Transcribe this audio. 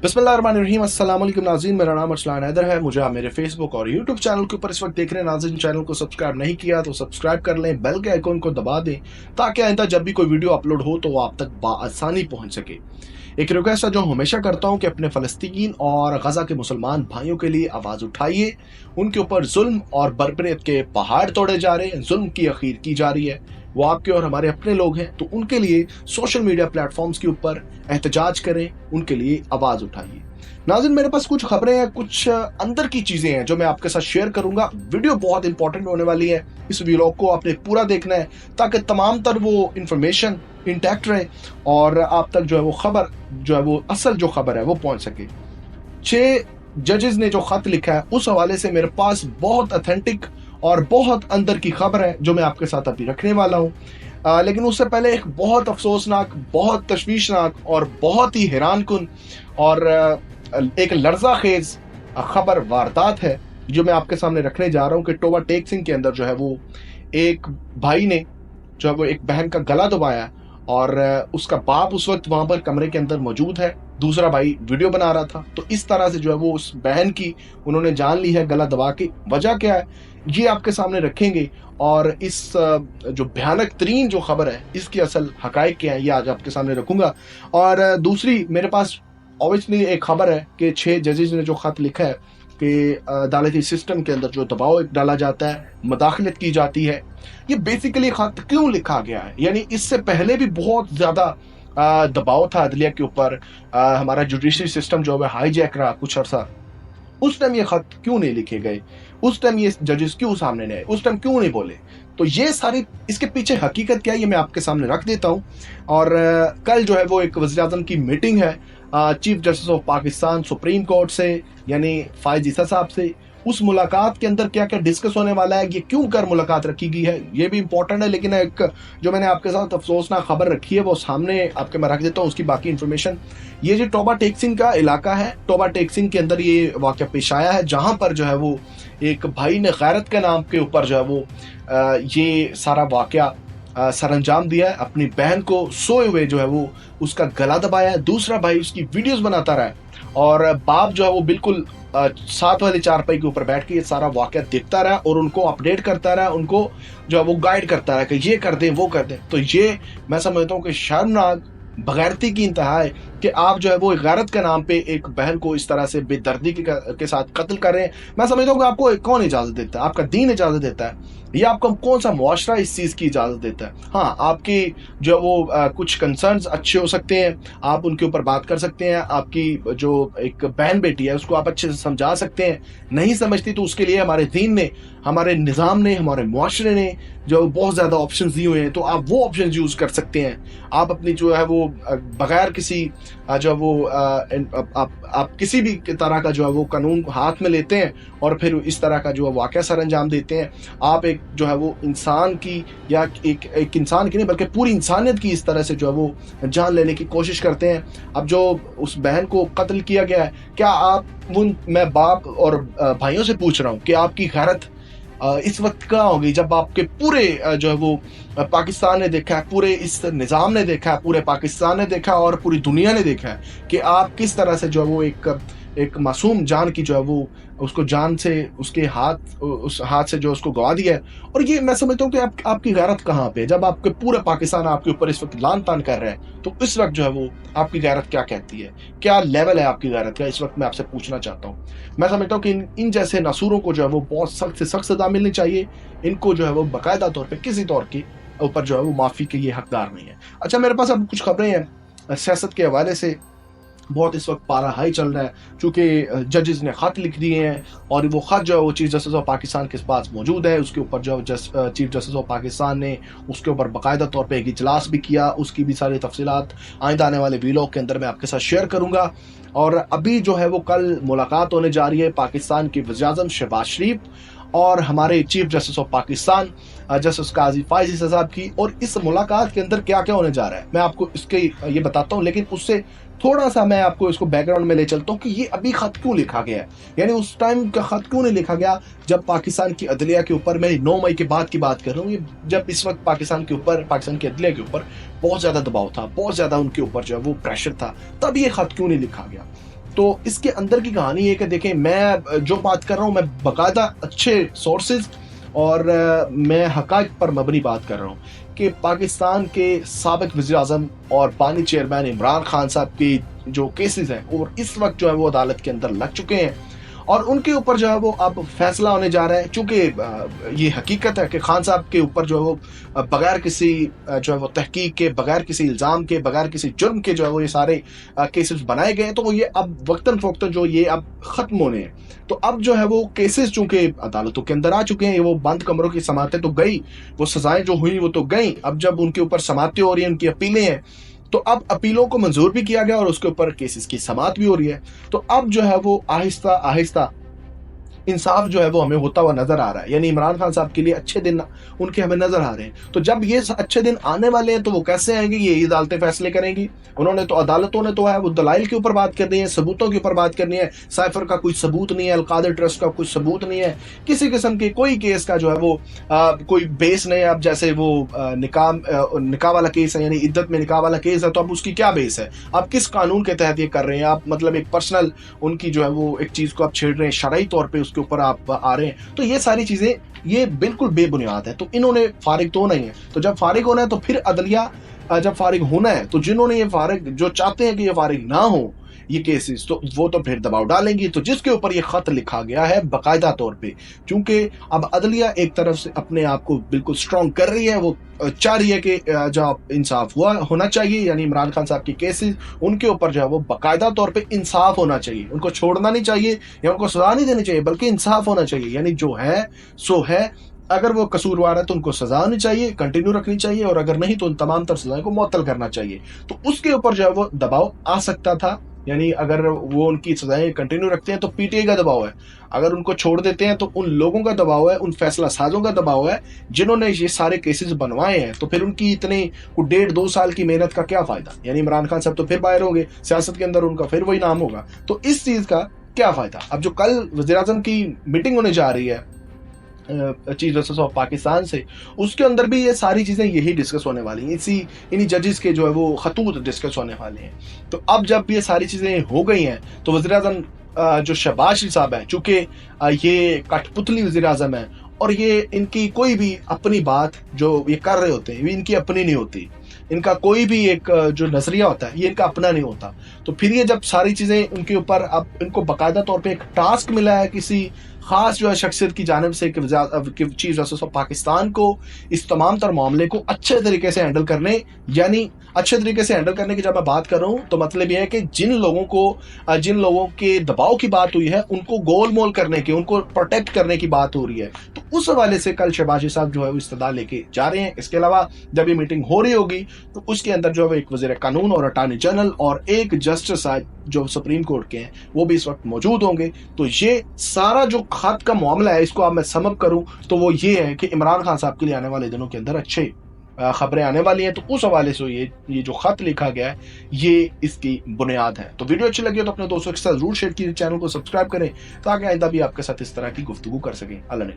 बिस्मिल्लाहिर्रहमानिर्रहीम। अस्सलाम वालेकुम नाज़रीन, मेरा नाम अरसलान हैदर है। मुझे आप मेरे फेसबुक और यूट्यूब चैनल के ऊपर इस वक्त देख रहे हैं। नाज़रीन, चैनल को सब्सक्राइब नहीं किया तो सब्सक्राइब कर लें, बेल के आइकॉन को दबा दें ताकि आइंदा जब भी कोई वीडियो अपलोड हो तो वो आप तक बआसानी पहुंच सके। एक रिक्वेस्ट है जो हमेशा करता हूं कि अपने फ़लस्तीन और गज़ा के मुसलमान भाइयों के लिए आवाज़ उठाइए। उनके ऊपर जुल्म और बर्बरियत के पहाड़ तोड़े जा रहे हैं, जुल्म की अखीर की जा रही है। वो आपके और हमारे अपने लोग हैं, तो उनके लिए सोशल मीडिया प्लेटफॉर्म्स के ऊपर एहतजाज करें, उनके लिए आवाज़ उठाइए। नाज़रीन, मेरे पास कुछ खबरें हैं, कुछ अंदर की चीज़ें हैं जो मैं आपके साथ शेयर करूंगा। वीडियो बहुत इंपॉर्टेंट होने वाली है। इस व्लॉग को आपने पूरा देखना है ताकि तमाम तर वो इंफॉर्मेशन इंटैक्ट रहे और आप तक जो है वो खबर, जो है वो असल जो खबर है वो पहुंच सके। 6 जजेस ने जो खत लिखा है उस हवाले से मेरे पास बहुत ऑथेंटिक और बहुत अंदर की खबर है जो मैं आपके साथ अभी रखने वाला हूँ। लेकिन उससे पहले एक बहुत अफसोसनाक, बहुत तशवीशनाक और बहुत ही हैरान कुन और एक लर्जा खेज खबर वारदात है जो मैं आपके सामने रखने जा रहा हूँ कि टोबा टेक सिंह के अंदर जो है वो एक भाई ने जो है वो एक बहन का गला दबाया और उसका बाप उस वक्त वहां पर कमरे के अंदर मौजूद है, दूसरा भाई वीडियो बना रहा था। तो इस तरह से जो है वो उस बहन की उन्होंने जान ली है गला दबा के। वजह क्या है ये आपके सामने रखेंगे और इस जो भयानक तरीन जो खबर है इसकी असल हकायक क्या है ये आज आपके सामने रखूंगा। और दूसरी मेरे पास ऑब्वियसली एक खबर है कि 6 जजेस ने जो खत लिखा है कि अदालती सिस्टम के अंदर जो दबाव डाला जाता है, मदाखलत की जाती है, ये बेसिकली खत क्यों लिखा गया है। यानी इससे पहले भी बहुत ज़्यादा दबाव था अदलिया के ऊपर। हमारा जुडिशरी सिस्टम जो है हाईजैक रहा कुछ अर्सा। उस टाइम ये खत क्यों नहीं लिखे गए, उस टाइम ये जजेस क्यों सामने नहीं आए, उस टाइम क्यों नहीं बोले। तो ये सारी इसके पीछे हकीकत क्या है ये मैं आपके सामने रख देता हूँ। और कल जो है वो एक वज़ीर आज़म की मीटिंग है chief justice of Pakistan supreme court से, यानी फायज ईसा साहब से। उस मुलाकात के अंदर क्या क्या डिस्कस होने वाला है, ये क्यों कर मुलाकात रखी गई है, ये भी इंपॉर्टेंट है। लेकिन एक जो मैंने आपके साथ अफसोसनाक खबर रखी है वो सामने आपके मैं रख देता हूँ, उसकी बाकी इन्फॉर्मेशन। ये जो टोबा टेक सिंह का इलाका है, टोबा टेक सिंह के अंदर ये वाक़या पेश आया है जहाँ पर जो है वो एक भाई ने गैरत के नाम के ऊपर जो है वो ये सारा वाक़या सर अंजाम दिया है। अपनी बहन को सोए हुए जो है वो उसका गला दबाया है, दूसरा भाई उसकी वीडियोस बनाता रहा है और बाप जो है वो बिल्कुल साथ वाले चारपाई के ऊपर बैठ के ये सारा वाक़या देखता रहा और उनको अपडेट करता रहा, उनको जो है वो गाइड करता रहा कि ये कर दें वो कर दें। तो ये मैं समझता हूँ कि शर्मनाक, बगैरती की इंतहा है कि आप जो है वो गैरत के नाम पे एक बहन को इस तरह से बेदर्दी के साथ कत्ल कर रहे हैं। मैं समझता हूँ कि आपको कौन इजाज़त देता है, आपका दीन इजाज़त देता है या आपको कौन सा मुआशरा इस चीज़ की इजाज़त देता है। हाँ, आपकी जो वो कुछ कंसर्न्स अच्छे हो सकते हैं, आप उनके ऊपर बात कर सकते हैं, आपकी जो एक बहन बेटी है उसको आप अच्छे से समझा सकते हैं। नहीं समझती तो उसके लिए हमारे दीन ने, हमारे निज़ाम ने, हमारे मुआशरे ने जो बहुत ज़्यादा ऑप्शन दिए हुए हैं, तो आप वो ऑप्शन यूज़ कर सकते हैं। आप अपनी जो है वो बगैर किसी जो वो आप किसी भी तरह का जो है वो कानून हाथ में लेते हैं और फिर इस तरह का जो है वाक़या सर अंजाम देते हैं। आप एक जो है वो इंसान की या एक इंसान की नहीं बल्कि पूरी इंसानियत की इस तरह से जो है वो जान लेने की कोशिश करते हैं। अब जो उस बहन को कत्ल किया गया है, क्या आप मैं बाप और भाइयों से पूछ रहा हूँ कि आपकी गैरत इस वक्त कहाँ होगी जब आपके पूरे जो है वो पाकिस्तान ने देखा है, पूरे इस निज़ाम ने देखा है, पूरे पाकिस्तान ने देखा और पूरी दुनिया ने देखा है कि आप किस तरह से जो है वो एक मासूम जान की जो है वो उसको जान से उसके उस हाथ से जो उसको गवा दिया है। और ये मैं समझता हूँ कि आपकी गैरत कहाँ पे है जब आपके पूरे पाकिस्तान आपके ऊपर इस वक्त लान तान कर रहे हैं। तो इस वक्त जो है वो आपकी गैरत क्या कहती है, क्या लेवल है आपकी गैरत का, इस वक्त मैं आपसे पूछना चाहता हूँ। मैं समझता हूँ कि इन जैसे नासूरों को जो है वो बहुत सख्त से सख्त सजा मिलनी चाहिए। इनको जो है वो बाकायदा तौर पर किसी तौर के ऊपर जो है वो माफ़ी के ये हकदार नहीं है। अच्छा, मेरे पास अब कुछ खबरें हैं सियासत के हवाले से। बहुत इस वक्त पारा हाई चल रहा है चूँकि जजेस ने ख़त लिख दिए हैं और वो ख़त जो है वो चीफ जस्टिस ऑफ पाकिस्तान के पास मौजूद है। उसके ऊपर जो चीफ जस्टिस ऑफ पाकिस्तान ने उसके ऊपर बाकायदा तौर पे एक इजलास भी किया। उसकी भी सारी तफसीलात आइंदा आने वाले वीलॉग के अंदर मैं आपके साथ शेयर करूँगा। और अभी जो है वो कल मुलाकात होने जा रही है पाकिस्तान के वज़ीर आज़म शहबाज शरीफ और हमारे chief justice of Pakistan justice Qazi Faez Isa Sahib की। और इस मुलाकात के अंदर क्या क्या होने जा रहा है मैं आपको इसके ये बताता हूँ, लेकिन उससे थोड़ा सा मैं आपको इसको बैकग्राउंड में ले चलता हूँ कि ये अभी खत क्यों लिखा गया है, यानी उस टाइम का खत क्यों नहीं लिखा गया जब पाकिस्तान की अदलिया के ऊपर, मैं 9 मई के बाद की बात कर रहा हूँ, ये जब इस वक्त पाकिस्तान के ऊपर, पाकिस्तान की अदलिया के ऊपर बहुत ज़्यादा दबाव था, बहुत ज़्यादा उनके ऊपर जो है वो प्रेशर था, तब ये खत क्यों नहीं लिखा गया। تو اس کے اندر کی کہانی ہے کہ دیکھیں میں جو بات کر رہا ہوں میں باقاعدہ اچھے سورسز اور میں حقائق پر مبنی بات کر رہا ہوں کہ پاکستان کے سابق وزیر اعظم اور بانی چیئرمین عمران خان صاحب کی جو کیسز ہیں اور اس وقت جو ہے وہ عدالت کے اندر لگ چکے ہیں اور ان کے اوپر جو ہے وہ اب فیصلہ ہونے جا رہا ہے. چونکہ یہ حقیقت ہے کہ خان صاحب کے اوپر جو ہے وہ بغیر کسی جو ہے وہ تحقیق کے، بغیر کسی الزام کے، بغیر کسی جرم کے جو ہے وہ یہ سارے کیسز بنائے گئے ہیں، تو وہ یہ اب وقتاً فوقتاً جو یہ اب ختم ہونے ہیں. تو اب جو ہے وہ کیسز چونکہ عدالتوں کے اندر آ چکے ہیں، وہ بند کمروں کی سماعتیں تو گئی، وہ سزائیں جو ہوئی وہ تو گئیں. اب جب ان کے اوپر سماعتیں ہو رہی ہیں، ان کی اپیلیں ہیں، تو اب اپیلوں کو منظور بھی کیا گیا اور اس کے اوپر کیسز کی سماعت بھی ہو رہی ہے. تو اب جو ہے وہ آہستہ آہستہ انصاف جو ہے وہ ہمیں ہوتا ہوا نظر آ رہا ہے. یعنی عمران خان صاحب کے لیے اچھے دن ان کے ہمیں نظر آ رہے ہیں. تو جب یہ اچھے دن آنے والے ہیں تو وہ کیسے آئیں گے؟ یہ عدالتیں فیصلے کریں گی. انہوں نے تو عدالتوں نے تو ہے وہ دلائل کے اوپر بات کرنی ہے، ثبوتوں کے اوپر بات کرنی ہے. سائفر کا کوئی ثبوت نہیں ہے، القادر ٹرسٹ کا کوئی ثبوت نہیں ہے، کسی قسم کے کوئی کیس کا جو ہے وہ کوئی بیس نہیں ہے. اب جیسے وہ نکاح والا کیس ہے، یعنی عدت میں نکاح والا کیس ہے، تو اب اس کی کیا بیس ہے؟ آپ کس قانون کے تحت یہ کر رہے ہیں؟ آپ مطلب ایک پرسنل ان کی جو ہے وہ ایک چیز کو آپ چھیڑ رہے ہیں، شرعی طور پہ اس کے اوپر آپ آ رہے ہیں. تو یہ ساری چیزیں یہ بالکل بے بنیاد ہے. تو انہوں نے فارغ تو ہونا ہی ہے. تو جب فارغ ہونا ہے تو پھر عدلیہ جب فارغ ہونا ہے تو جنہوں نے یہ فارغ جو چاہتے ہیں کہ یہ فارغ نہ ہو یہ کیسز، تو وہ تو پھر دباؤ ڈالیں گی. تو جس کے اوپر یہ خط لکھا گیا ہے باقاعدہ طور پہ، چونکہ اب عدلیہ ایک طرف سے اپنے آپ کو بالکل سٹرونگ کر رہی ہے، وہ چاہ رہی ہے کہ جو انصاف ہونا چاہیے. یعنی عمران خان صاحب کی کیسز ان کے اوپر جو ہے وہ باقاعدہ طور پہ انصاف ہونا چاہیے. ان کو چھوڑنا نہیں چاہیے یا ان کو سزا نہیں دینی چاہیے، بلکہ انصاف ہونا چاہیے. یعنی جو ہے سو ہے، اگر وہ قصوروار ہے تو ان کو سزا ہونی چاہیے، کنٹینیو رکھنی چاہیے، اور اگر نہیں تو ان تمام تر سزائیں کو معطل کرنا چاہیے. تو اس کے اوپر جو ہے وہ دباؤ آ سکتا تھا. یعنی اگر وہ ان کی سزائیں کنٹینیو رکھتے ہیں تو پی ٹی آئی کا دباؤ ہے، اگر ان کو چھوڑ دیتے ہیں تو ان لوگوں کا دباؤ ہے، ان فیصلہ سازوں کا دباؤ ہے جنہوں نے یہ سارے کیسز بنوائے ہیں. تو پھر ان کی اتنے 1.5-2 سال کی محنت کا کیا فائدہ؟ یعنی عمران خان صاحب تو پھر باہر ہوں گے، سیاست کے اندر ان کا پھر وہی نام ہوگا. تو اس چیز کا کیا فائدہ؟ اب جو کل وزیر اعظم کی میٹنگ ہونے جا رہی ہے چیف جسٹس آف پاکستان سے، اس کے اندر بھی یہ ساری چیزیں یہی ڈسکس ہونے والی ہیں، انہی ججز کے جو ہے وہ خطوط ڈسکس ہونے والے ہیں. تو اب جب یہ ساری چیزیں ہو گئی ہیں تو وزیر اعظم جو شہباز شریف صاحب ہیں، چونکہ یہ کٹ پتلی وزیر اعظم ہیں اور یہ ان کی کوئی بھی اپنی بات جو یہ کر رہے ہوتے ہیں ان کی اپنی نہیں ہوتی، ان کا کوئی بھی ایک جو نظریہ ہوتا ہے یہ ان کا اپنا نہیں ہوتا. تو پھر یہ جب ساری چیزیں ان کے اوپر اب ان کو باقاعدہ طور پہ ایک ٹاسک ملا ہے کسی خاص جو ہے شخصیت کی جانب سے کہ چیف جسٹس آف پاکستان کو اس تمام تر معاملے کو اچھے طریقے سے ہینڈل کرنے، یعنی اچھے طریقے سے ہینڈل کرنے کی جب میں بات کر رہا ہوں تو مطلب یہ ہے کہ جن لوگوں کے دباؤ کی بات ہوئی ہے ان کو گول مول کرنے کی، ان کو پروٹیکٹ کرنے کی بات ہو رہی ہے. تو اس حوالے سے کل شہباز شریف صاحب جو ہے وہ استدعا لے کے جا رہے ہیں. اس کے علاوہ جب یہ میٹنگ ہو رہی ہوگی تو اس کے اندر جو ہے ایک وزیر قانون اور اٹارنی جنرل اور ایک جسٹس جو سپریم کورٹ کے ہیں وہ بھی اس وقت موجود ہوں گے. تو یہ سارا جو خط کا معاملہ ہے اس کو اب میں سم اپ کروں تو وہ یہ ہے کہ عمران خان صاحب کے لیے آنے والے دنوں کے اندر اچھے خبریں آنے والی ہیں. تو اس حوالے سے یہ جو خط لکھا گیا ہے یہ اس کی بنیاد ہے. تو ویڈیو اچھی لگی تو اپنے دوستوں کے ساتھ ضرور شیئر کیجیے، چینل کو سبسکرائب کریں تاکہ آئندہ بھی آپ کے ساتھ اس طرح کی گفتگو کر سکیں. اللہ نے